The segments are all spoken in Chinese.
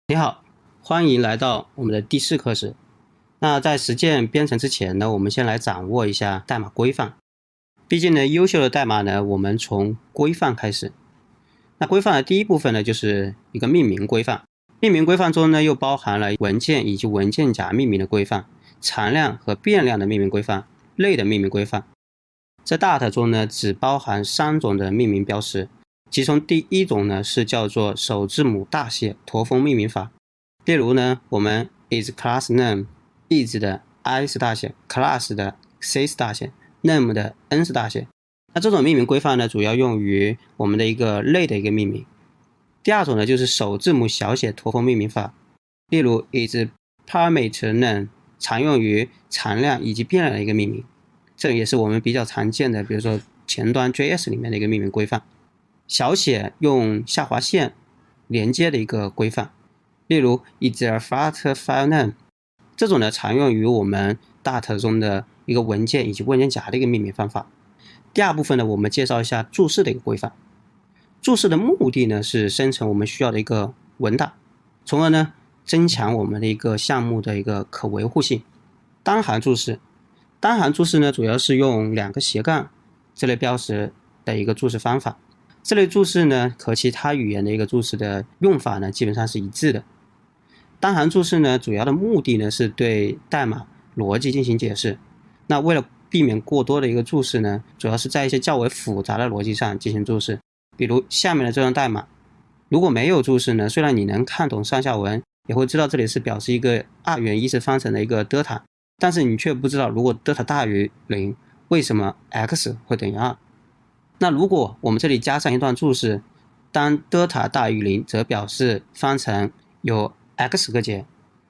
你好，欢迎来到我们的第4课时。那在实践编程之前呢，我们先来掌握一下代码规范。毕竟呢，优秀的代码呢，我们从规范开始。那规范的第一部分呢，就是一个命名规范。命名规范中呢，又包含了文件以及文件夹命名的规范、常量和变量的命名规范、类的命名规范。在 Dart 中呢，只包含3种的命名标识。其中第一种呢是叫做首字母大写驼峰命名法，例如呢，我们 is class name，is 的 i 是大写 ，class 的 c 是大写 ，name 的 n 是大写。那这种命名规范呢，主要用于我们的一个类的一个命名。第二种呢就是首字母小写驼峰命名法，例如 is parameter name， 常用于常量以及变量的一个命名，这也是我们比较常见的，比如说前端 JS 里面的一个命名规范。小写用下划线连接的一个规范，例如 is a Flutter file name， 这种呢常用于我们 Dart 中的一个文件以及文件夹的一个命名方法。第二部分呢，我们介绍一下注释的一个规范。注释的目的呢是生成我们需要的一个文档，从而呢增强我们的一个项目的一个可维护性。单行注释，单行注释呢主要是用2个斜杠这类标识的一个注释方法。这类注释呢和其他语言的一个注释的用法呢基本上是一致的。单行注释呢主要的目的呢是对代码逻辑进行解释。那为了避免过多的一个注释呢，主要是在一些较为复杂的逻辑上进行注释。比如下面的这段代码，如果没有注释呢，虽然你能看懂上下文，也会知道这里是表示一个2元意式方程的一个德塔，但是你却不知道如果德塔大于0，为什么 x 会等于2。那如果我们这里加上一段注释，当德塔大于0，则表示方程有 x 个解。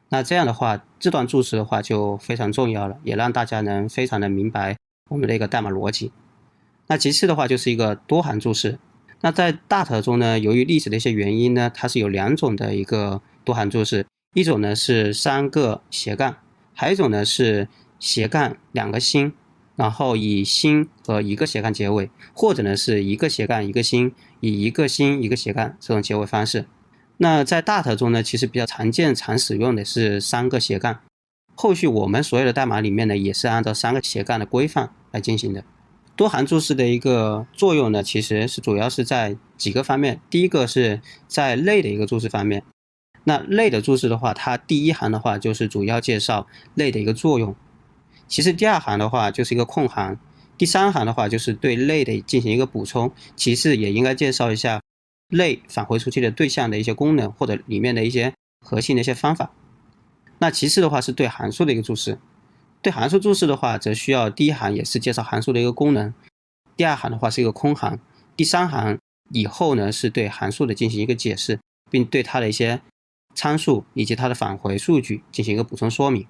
那这样的话，这段注释的话就非常重要了，也让大家能非常的明白我们的一个代码逻辑。那其次的话就是一个多行注释。那在 Dart 中呢，由于历史的一些原因呢，它是有2种的一个多行注释，一种呢是3个斜杠，还有一种呢是斜杠2个星，然后以星和1个斜杠结尾，或者呢是1个斜杠1个星，以1个星1个斜杠这种结尾方式。那在 Dart 中呢，其实比较常见常使用的是3个斜杠，后续我们所有的代码里面呢，也是按照3个斜杠的规范来进行的。多行注释的一个作用呢，其实是主要是在几个方面。第一个是在类的一个注释方面。那类的注释的话，它第一行的话就是主要介绍类的一个作用，其次第2行的话就是一个空行，第3行的话就是对类的进行一个补充，其次也应该介绍一下类返回出去的对象的一些功能，或者里面的一些核心的一些方法。那其次的话是对函数的一个注释。对函数注释的话，则需要第1行也是介绍函数的一个功能，第2行的话是一个空行，第3行以后呢是对函数的进行一个解释，并对它的一些参数以及它的返回数据进行一个补充说明。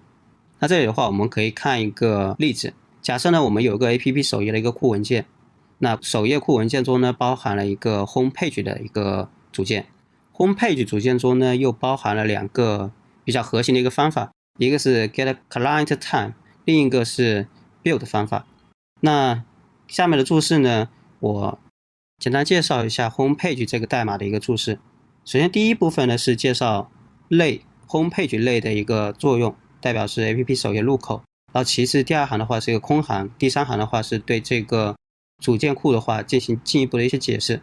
那这里的话，我们可以看一个例子。假设呢，我们有一个 APP 首页的一个库文件，那首页库文件中呢，包含了一个 homepage 的一个组件。homepage 组件中呢，又包含了2个比较核心的一个方法，一个是 get client time， 另一个是 build 方法。那下面的注释呢，我简单介绍一下 homepage 这个代码的一个注释。首先第一部分呢是介绍类 homepage 类的一个作用，代表是 APP 首页入口。然后其次第2行的话是一个空行，第3行的话是对这个组件库的话进行进一步的一些解释。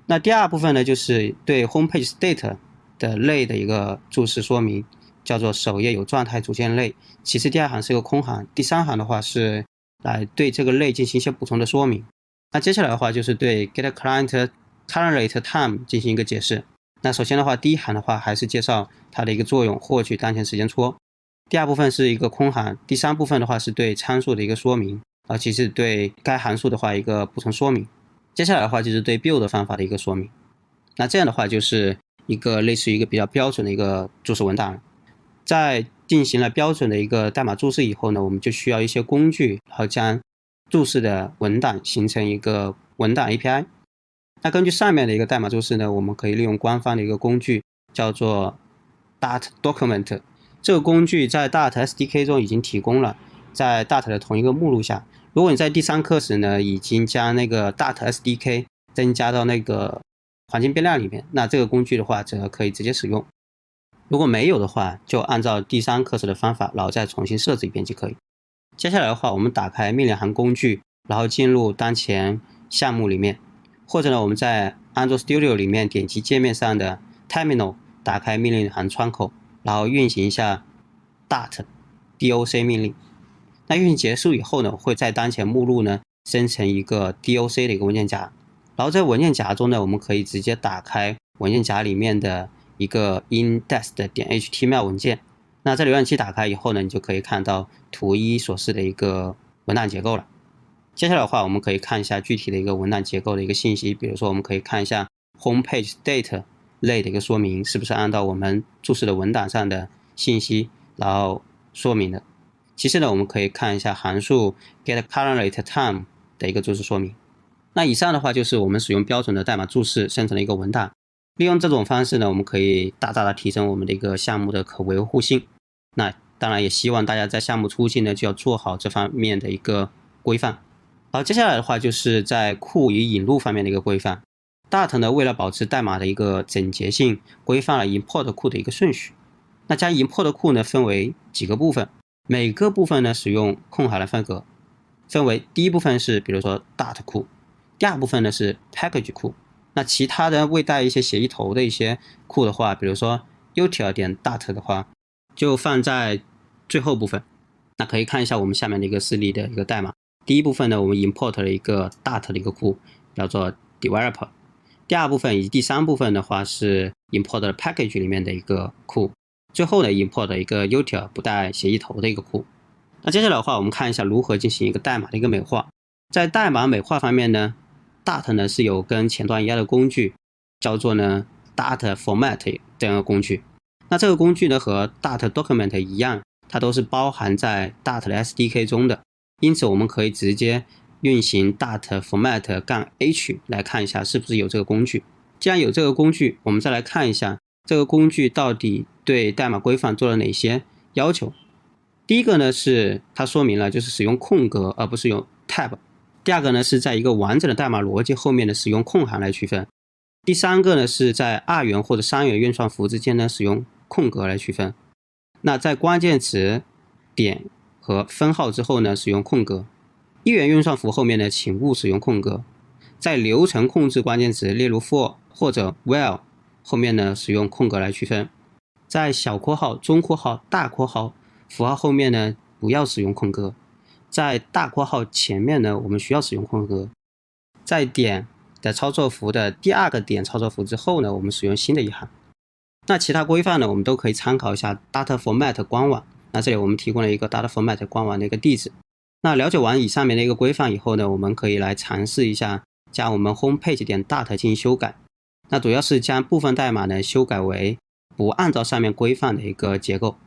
那第2部分呢，就是对 homepage state 的类的一个注释说明，叫做首页有状态组件类。其次第2行是一个空行，第3行的话是来对这个类进行一些补充的说明。那接下来的话就是对 get client current time 进行一个解释。那首先的话，第1行的话还是介绍它的一个作用，获取当前时间戳。第2部分是一个空行，第3部分的话是对参数的一个说明，然后其次对该函数的话一个补充说明。接下来的话就是对 build 方法的一个说明。那这样的话就是一个类似于一个比较标准的一个注释文档。在进行了标准的一个代码注释以后呢，我们就需要一些工具，然后将注释的文档形成一个文档 API。那根据上面的一个代码注释呢，我们可以利用官方的一个工具叫做 Dart Document。这个工具在 Dart SDK 中已经提供了，在 Dart 的同一个目录下。如果你在第3课时呢，已经将那个 Dart SDK 增加到那个环境变量里面，那这个工具的话则可以直接使用。如果没有的话，就按照第3课时的方法，然后再重新设置一遍就可以。接下来的话，我们打开命令行工具，然后进入当前项目里面，或者呢，我们在 Android Studio 里面点击界面上的 Terminal， 打开命令行窗口，然后运行一下 DOC 命令。那运行结束以后呢，会在当前目录呢生成一个 DOC 的一个文件夹，然后在文件夹中呢，我们可以直接打开文件夹里面的一个 index.html 文件。那这浏览器打开以后呢，你就可以看到图一所示的一个文档结构了。接下来的话，我们可以看一下具体的一个文档结构的一个信息，比如说我们可以看一下 homepage state 类的一个说明，是不是按照我们注释的文档上的信息然后说明的。其次呢，我们可以看一下函数 getCurrentTime 的一个注释说明。那以上的话就是我们使用标准的代码注释生成的一个文档。利用这种方式呢，我们可以大大的提升我们的一个项目的可维护性。那当然也希望大家在项目初期呢，就要做好这方面的一个规范。好，接下来的话就是在库与引入方面的一个规范。Dart 呢，为了保持代码的一个整洁性，规范了 import 库的一个顺序。那将 import 库呢分为几个部分，每个部分呢使用空行来分隔，分为第一部分是比如说 Dart 库，第二部分呢是 package 库。那其他的未带一些协议头的一些库的话，比如说 util.dart 的话，就放在最后部分。那可以看一下我们下面的一个示例的一个代码。第一部分呢，我们 import 了一个 Dart 的一个库，叫做 developer。第二部分以及第3部分的话是 import 了 package 里面的一个库。最后呢 import 了一个 util 不带协议头的一个库。那接下来的话，我们看一下如何进行一个代码的一个美化。在代码美化方面呢， Dart 呢是有跟前端一样的工具，叫做呢 Dart Format 这样的工具。那这个工具呢和 Dart Document 一样，它都是包含在 Dart 的 SDK 中的，因此我们可以直接运行 Dart Format-H 来看一下是不是有这个工具。既然有这个工具，我们再来看一下这个工具到底对代码规范做了哪些要求。第一个呢是它说明了就是使用空格而不是用 tab。第二个呢是在一个完整的代码逻辑后面呢使用空行来区分。第三个呢是在2元或者3元运算符之间呢使用空格来区分。那在关键词点和分号之后呢使用空格。1元运算符后面呢请勿使用空格。在流程控制关键词例如 for 或者 while 后面呢使用空格来区分。在小括号、中括号、大括号符号后面呢不要使用空格。在大括号前面呢我们需要使用空格。在点的操作符的第2个点操作符之后呢我们使用新的一行。那其他规范呢我们都可以参考一下 Dart Format 官网。那这里我们提供了一个 Dart Format 官网的一个地址。那了解完以上面的一个规范以后呢，我们可以来尝试一下将我们 homepage.dart 进行修改。那主要是将部分代码呢修改为不按照上面规范的一个结构。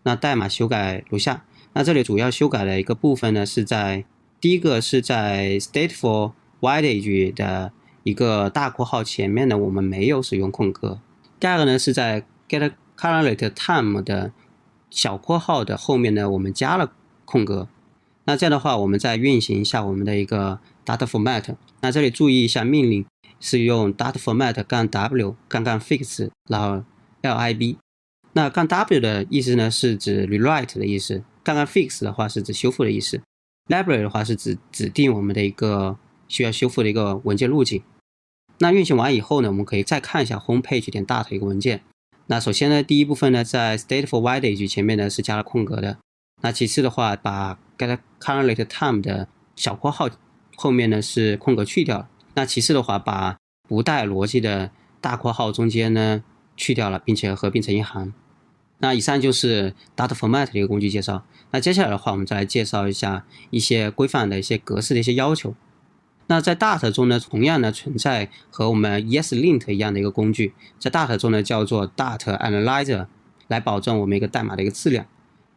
那代码修改如下。那这里主要修改的一个部分呢是在第一个是在 stateful whiteage 的一个大括号前面呢我们没有使用空格。第二个呢是在 getCurrentTime 的小括号的后面呢我们加了空格。那这样的话我们再运行一下我们的一个 Dart Format。那这里注意一下命令是用 Dart Format-W-fix 然后 lib。那-w 的意思呢是指 rewrite 的意思，-fix 的话是指修复的意思。library 的话是指定我们的一个需要修复的一个文件路径。那运行完以后呢，我们可以再看一下 homepage.dart 一个文件。那首先呢，第一部分呢，在 stateful whiteage 前面呢是加了空格的。那其次的话，把 getCurrentTime 的小括号后面呢是空格去掉了。那其次的话，把不带逻辑的大括号中间呢去掉了，并且合并成一行。那以上就是 Dart Format 的一个工具介绍。那接下来的话，我们再来介绍一下一些规范的一些格式的一些要求。那在 Dart 中呢，同样呢存在和我们 ESLint 一样的一个工具，在 Dart 中呢叫做 Dart Analyzer， 来保证我们一个代码的一个质量。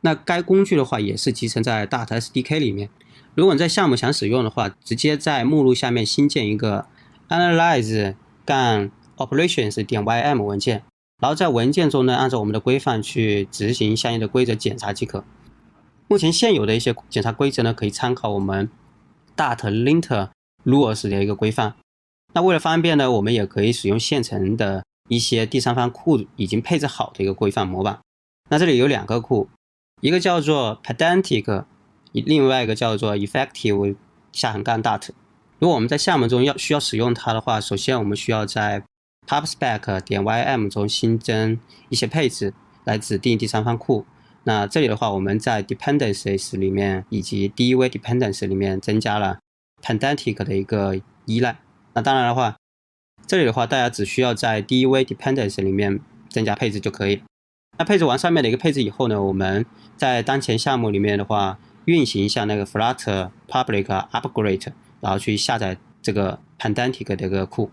那该工具的话也是集成在 Dart SDK 里面。如果你在项目想使用的话，直接在目录下面新建一个 analyze-operations.ym 文件。然后在文件中呢，按照我们的规范去执行相应的规则检查即可。目前现有的一些检查规则呢，可以参考我们 Dart Lint Rules 的一个规范。那为了方便呢，我们也可以使用现成的一些第三方库已经配置好的一个规范模板。那这里有2个库，一个叫做 pedantic， 另外一个叫做 effective -dart。如果我们在项目中需要使用它的话，首先我们需要在 pubspec.ym 中新增一些配置来指定第三方库。那这里的话，我们在 dependencies 里面以及 dev dependency 里面增加了 pedantic 的一个依赖。那当然的话，这里的话大家只需要在 dev dependency 里面增加配置就可以。那配置完上面的一个配置以后呢，我们在当前项目里面的话，运行一下那个 Flutter public upgrade， 然后去下载这个 pedantic 的一个库。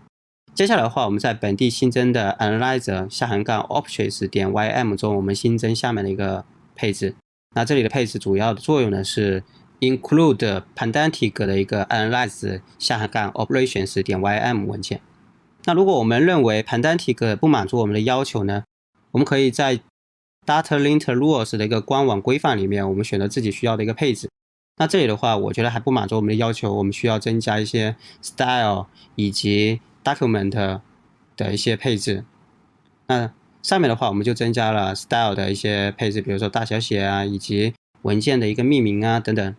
接下来的话，我们在本地新增的 analyzer-options.ym 中，我们新增下面的一个配置。那这里的配置主要的作用呢是 include pedantic 的一个 analyzer-operations.ym 文件。那如果我们认为 pedantic 不满足我们的要求呢，我们可以在 data lint rules 的一个官网规范里面，我们选择自己需要的一个配置。那这里的话，我觉得还不满足我们的要求，我们需要增加一些 style 以及 document 的一些配置。那上面的话，我们就增加了 style 的一些配置，比如说大小写啊，以及文件的一个命名啊等等。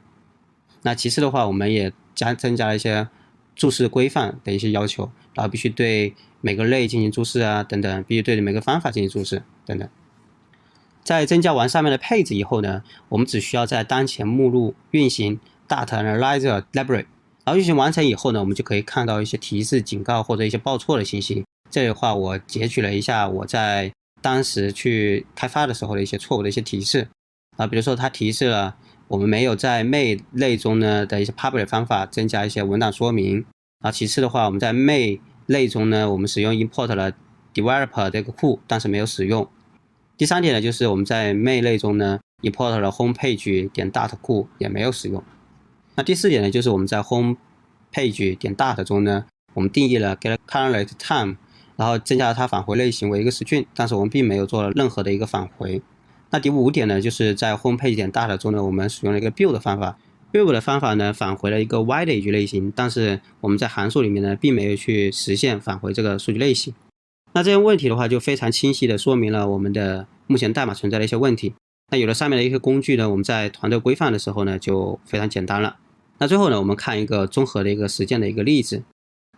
那其次的话，我们也增加了一些注释规范的一些要求，然后必须对每个类进行注释啊等等，必须对每个方法进行注释等等。在增加完上面的配置以后呢，我们只需要在当前目录运行 Data Analyzer Library， 然后运行完成以后呢，我们就可以看到一些提示、警告或者一些报错的信息。这里的话，我截取了一下我在当时去开发的时候的一些错误的一些提示啊，比如说它提示了我们没有在 main 类中呢的一些 public 方法增加一些文档说明啊。其次的话，我们在 main 类中呢，我们使用 import 了 developer 这个库，但是没有使用。第3点呢，就是我们在 main 类中呢 import 了 homepage.dart 库，也没有使用。那第4点呢，就是我们在 homepage.dart 中呢，我们定义了 getCurrent time， 然后增加了它返回类型为一个 string， 但是我们并没有做任何的一个返回。那第5点呢，就是在 homepage.dart 中呢，我们使用了一个 build 方法。build 的方法呢，返回了一个 wide 类型，但是我们在函数里面呢，并没有去实现返回这个数据类型。那这些问题的话，就非常清晰的说明了我们的目前代码存在的一些问题。那有了上面的一些工具呢，我们在团队规范的时候呢，就非常简单了。那最后呢，我们看一个综合的一个实践的一个例子。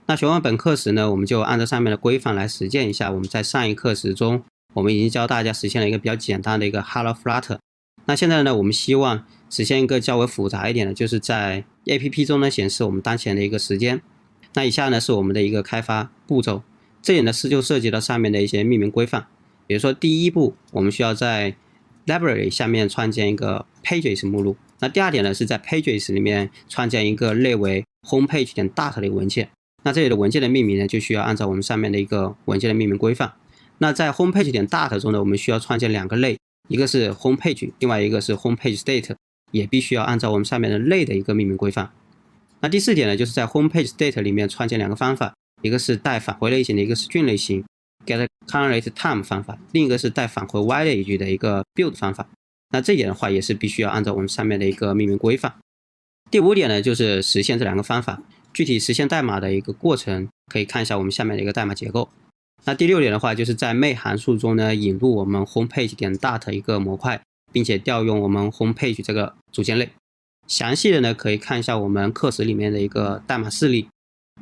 那学完本课时呢，我们就按照上面的规范来实践一下。我们在上一课时中，我们已经教大家实现了一个比较简单的一个 Hello Flutter。那现在呢，我们希望实现一个较为复杂一点的，就是在 APP 中呢显示我们当前的一个时间。那以下呢是我们的一个开发步骤。这里呢就涉及到上面的一些命名规范，比如说第一步，我们需要在 library 下面创建一个 pages 目录。那第2点呢是在 pages 里面创建一个类为 homepage.dart 的一个文件。那这里的文件的命名呢，就需要按照我们上面的一个文件的命名规范。那在 homepage.dart 中呢，我们需要创建2个类，一个是 homepage， 另外一个是 homepage state， 也必须要按照我们上面的类的一个命名规范。那第4点呢，就是在 homepage state 里面创建2个方法，一个是带返回类型的一个 string 类型 getCurrent time 方法，另一个是带返回 wide 的一个 build 方法。那这一点的话，也是必须要按照我们上面的一个命名规范。第5点呢，就是实现这2个方法，具体实现代码的一个过程，可以看一下我们下面的一个代码结构。那第6点的话，就是在 main 函数中呢，引入我们 homepage.dart 一个模块，并且调用我们 homepage 这个组件类。详细的呢，可以看一下我们课时里面的一个代码示例。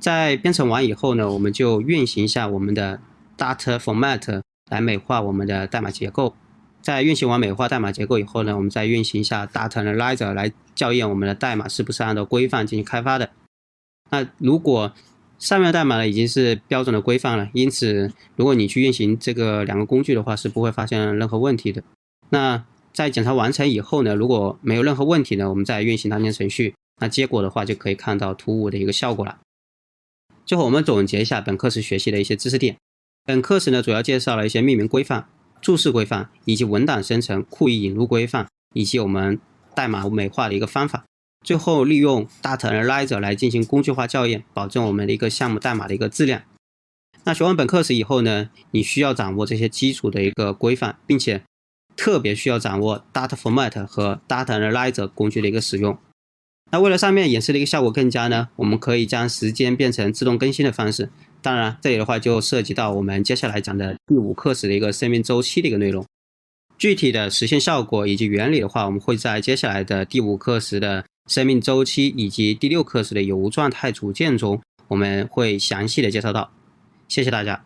在编程完以后呢，我们就运行一下我们的 data format 来美化我们的代码结构。在运行完美化代码结构以后呢，我们再运行一下 data analyzer 来校验我们的代码是不是按照规范进行开发的。那如果上面的代码呢已经是标准的规范了，因此如果你去运行这个2个工具的话，是不会发现任何问题的。那在检查完成以后呢，如果没有任何问题呢，我们再运行当前程序，那结果的话就可以看到图5的一个效果了。最后我们总结一下本课时学习的一些知识点。本课时呢主要介绍了一些命名规范、注释规范以及文档生成、库域引入规范，以及我们代码美化的一个方法。最后利用 Data Analyzer 来进行工具化校验，保证我们的一个项目代码的一个质量。那学完本课时以后呢，你需要掌握这些基础的一个规范，并且特别需要掌握 Data Format 和 Data Analyzer 工具的一个使用。那为了上面演示的一个效果更佳呢，我们可以将时间变成自动更新的方式。当然，这里的话就涉及到我们接下来讲的第5课时的一个生命周期的一个内容。具体的实现效果以及原理的话，我们会在接下来的第5课时的生命周期以及第6课时的有无状态组件中，我们会详细的介绍到。谢谢大家。